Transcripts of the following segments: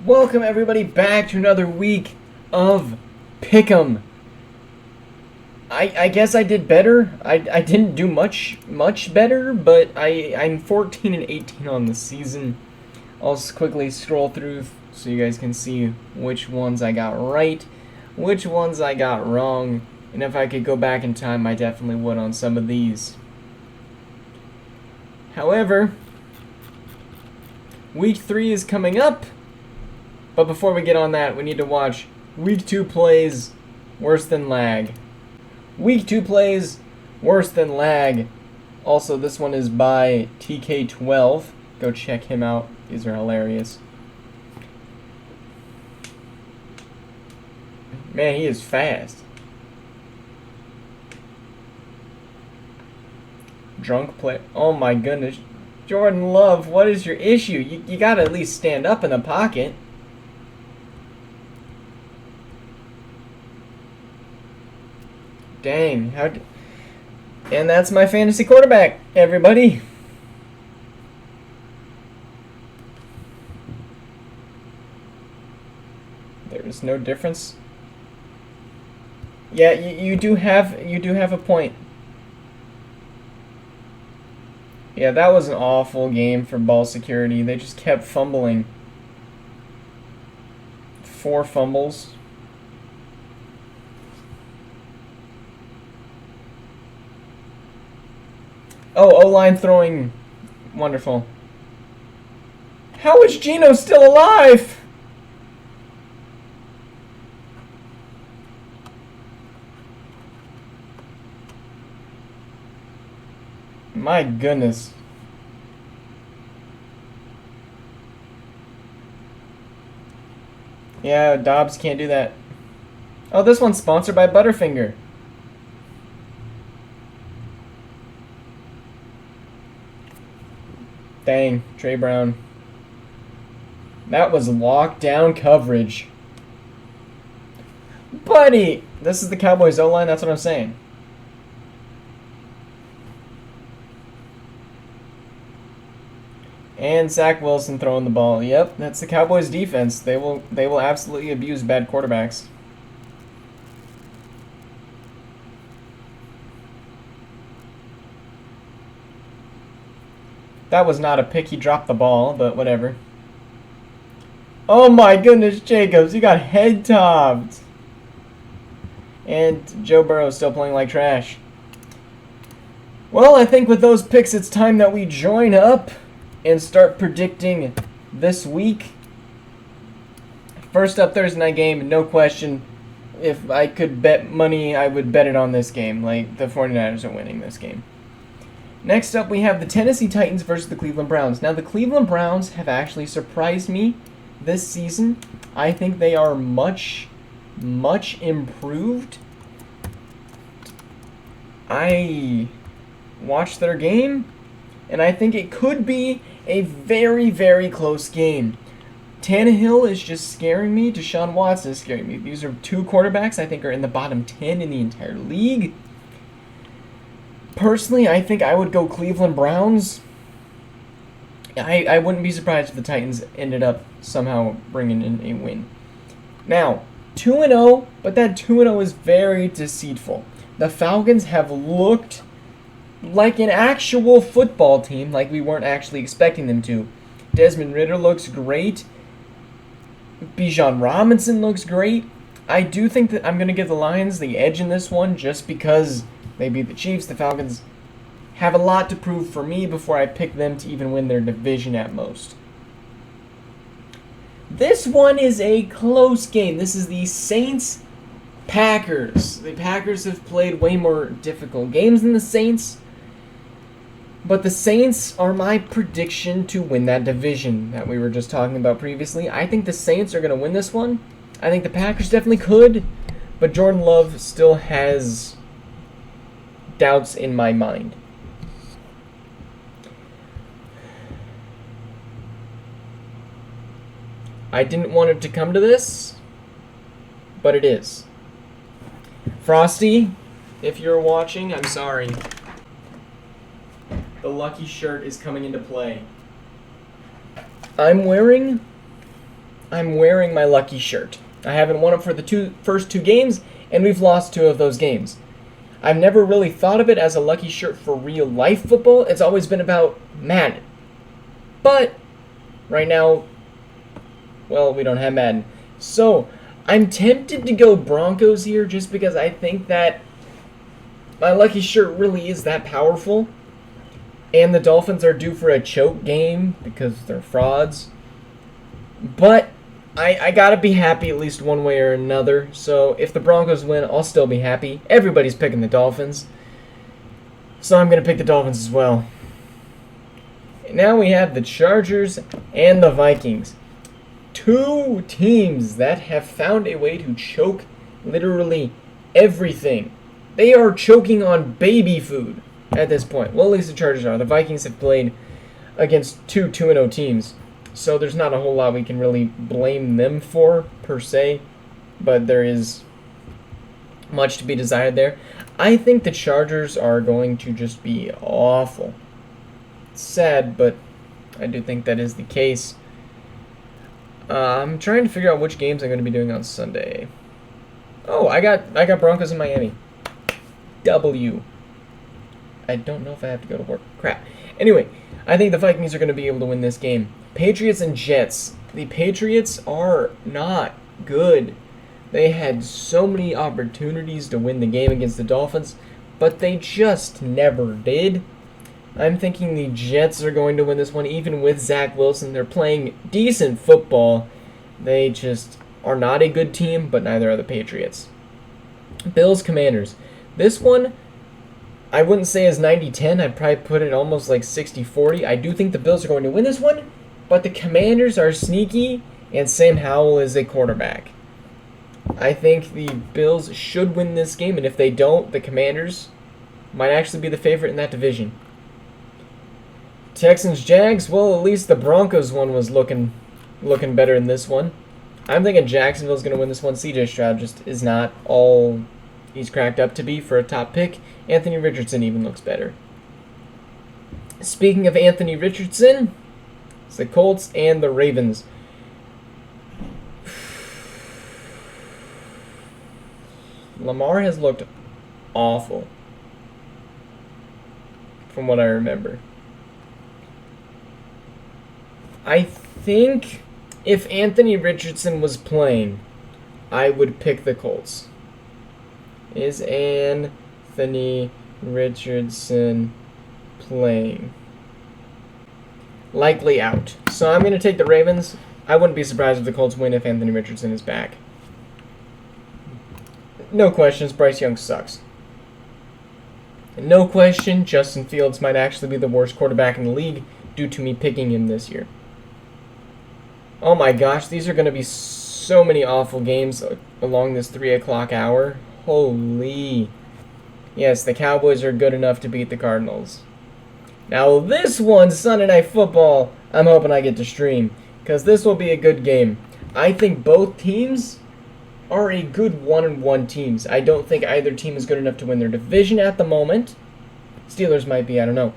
Welcome everybody back to another week of Pick'em. I guess I did better. I didn't do much better, but I'm 14 and 18 on the season. I'll just quickly scroll through so you guys can see which ones I got right, which ones I got wrong, and if I could go back in time, I definitely would on some of these. However, week 3 is coming up. But before we get on that, we need to watch Week 2 plays worse than lag. Week 2 plays worse than lag. Also, this one is by TK12. Go check him out. These are hilarious. Man, he is fast. Drunk play. Oh my goodness. Jordan Love, what is your issue? You gotta at least stand up in the pocket. Dang, and that's my fantasy quarterback, everybody. There's no difference. Yeah, you do have a point. Yeah, that was an awful game for ball security. They just kept fumbling. 4 fumbles. Oh, O-line throwing. Wonderful. How is Geno still alive? My goodness. Yeah, Dobbs can't do that. Oh, this one's sponsored by Butterfinger. Dang, Trey Brown. That was lockdown coverage. Buddy! This is the Cowboys O-line, that's what I'm saying. And Zach Wilson throwing the ball. Yep, that's the Cowboys defense. They will absolutely abuse bad quarterbacks. That was not a pick. He dropped the ball, but whatever. Oh my goodness, Jacobs, you got head topped. And Joe Burrow still playing like trash. Well, I think with those picks, it's time that we join up and start predicting this week. First up, Thursday night game, no question. If I could bet money, I would bet it on this game. Like, the 49ers are winning this game. Next up, we have the Tennessee Titans versus the Cleveland Browns. Now, the Cleveland Browns have actually surprised me this season. I think they are much improved. I watched their game, and I think it could be a very close game. Tannehill is just scaring me. Deshaun Watson is scaring me. These are 2 quarterbacks I think are in the bottom 10 in the entire league. Personally, I think I would go Cleveland Browns. I wouldn't be surprised if the Titans ended up somehow bringing in a win. Now, 2-0, but that 2-0 is very deceitful. The Falcons have looked like an actual football team, like we weren't actually expecting them to. Desmond Ridder looks great. Bijan Robinson looks great. I do think that I'm going to give the Lions the edge in this one just because they beat the Chiefs. The Falcons have a lot to prove for me before I pick them to even win their division at most. This one is a close game. This is the Saints-Packers. The Packers have played way more difficult games than the Saints, but the Saints are my prediction to win that division that we were just talking about previously. I think the Saints are going to win this one. I think the Packers definitely could, but Jordan Love still has doubts in my mind. I didn't want it to come to this, but it is. Frosty, if you're watching, I'm sorry. The lucky shirt is coming into play. I'm wearing I'm wearing my lucky shirt. I haven't won it for the first two games, and we've lost 2 of those games. I've never really thought of it as a lucky shirt for real life football. It's always been about Madden. But right now, well, we don't have Madden. So I'm tempted to go Broncos here just because I think that my lucky shirt really is that powerful. And the Dolphins are due for a choke game because they're frauds. But I gotta be happy at least one way or another. So if the Broncos win, I'll still be happy. Everybody's picking the Dolphins. So I'm gonna pick the Dolphins as well. Now we have the Chargers and the Vikings. 2 teams that have found a way to choke literally everything. They are choking on baby food at this point. Well, at least the Chargers are. The Vikings have played against 2 2-0 teams. So there's not a whole lot we can really blame them for, per se. But there is much to be desired there. I think the Chargers are going to just be awful. It's sad, but I do think that is the case. I'm trying to figure out which games I'm going to be doing on Sunday. Oh, I got Broncos in Miami. W. I don't know if I have to go to work. Crap. Anyway, I think the Vikings are going to be able to win this game. Patriots and Jets. The Patriots are not good. They had so many opportunities to win the game against the Dolphins, but they just never did. I'm thinking the Jets are going to win this one, even with Zach Wilson. They're playing decent football. They just are not a good team, but neither are the Patriots. Bills, Commanders. This one, I wouldn't say is 90-10. I'd probably put it almost like 60-40. I do think the Bills are going to win this one, but the Commanders are sneaky, and Sam Howell is a quarterback. I think the Bills should win this game, and if they don't, the Commanders might actually be the favorite in that division. Texans, Jags, well, at least the Broncos one was looking better than this one. I'm thinking Jacksonville's going to win this one. CJ Stroud just is not all he's cracked up to be for a top pick. Anthony Richardson even looks better. Speaking of Anthony Richardson, it's the Colts and the Ravens. Lamar has looked awful from what I remember. I think if Anthony Richardson was playing, I would pick the Colts. Is Anthony Richardson playing? Likely out. So I'm going to take the Ravens. I wouldn't be surprised if the Colts win if Anthony Richardson is back. No questions, Bryce Young sucks. And no question, Justin Fields might actually be the worst quarterback in the league due to me picking him this year. Oh my gosh, these are going to be so many awful games along this 3 o'clock hour. Holy. Yes, the Cowboys are good enough to beat the Cardinals. Now this one, Sunday Night Football, I'm hoping I get to stream, because this will be a good game. I think both teams are a good 1-1 teams. I don't think either team is good enough to win their division at the moment. Steelers might be, I don't know.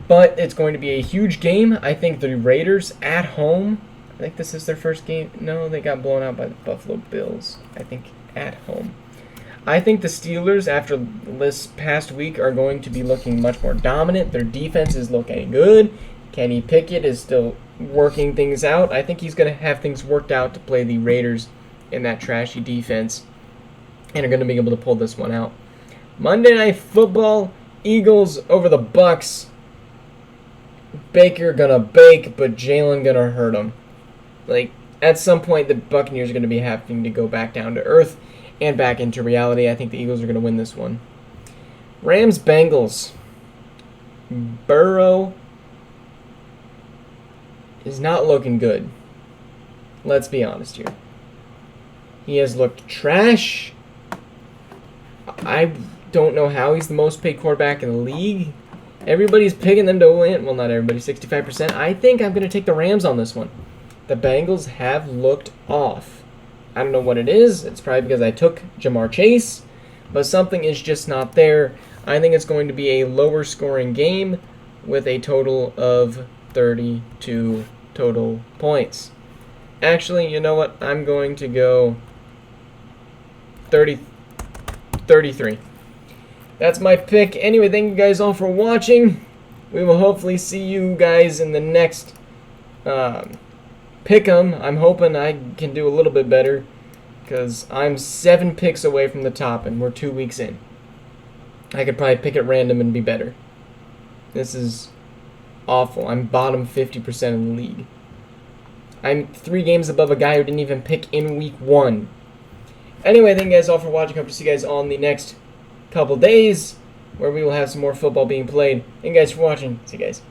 But it's going to be a huge game. I think the Raiders at home, I think this is their first game. No, they got blown out by the Buffalo Bills. I think at home. I think the Steelers, after this past week, are going to be looking much more dominant. Their defense is looking good. Kenny Pickett is still working things out. I think he's going to have things worked out to play the Raiders in that trashy defense, and are going to be able to pull this one out. Monday Night Football, Eagles over the Bucks. Baker gonna bake, but Jalen gonna hurt him. Like, at some point, the Buccaneers are going to be having to go back down to earth and back into reality. I think the Eagles are going to win this one. Rams, Bengals. Burrow is not looking good. Let's be honest here. He has looked trash. I don't know how he's the most paid quarterback in the league. Everybody's picking them to win. Well, not everybody, 65%. I think I'm going to take the Rams on this one. The Bengals have looked off. I don't know what it is. It's probably because I took Jamar Chase, but something is just not there. I think it's going to be a lower scoring game with a total of 32 total points. Actually, you know what? I'm going to go 33. That's my pick. Anyway, thank you guys all for watching. We will hopefully see you guys in the next pick'em. I'm hoping I can do a little bit better because I'm 7 picks away from the top and we're 2 weeks in. I could probably pick at random and be better. This is awful. I'm bottom 50% in the league. I'm 3 games above a guy who didn't even pick in week 1. Anyway, thank you guys all for watching. Hope to see you guys all in the next couple days where we will have some more football being played. Thank you guys for watching. See you guys.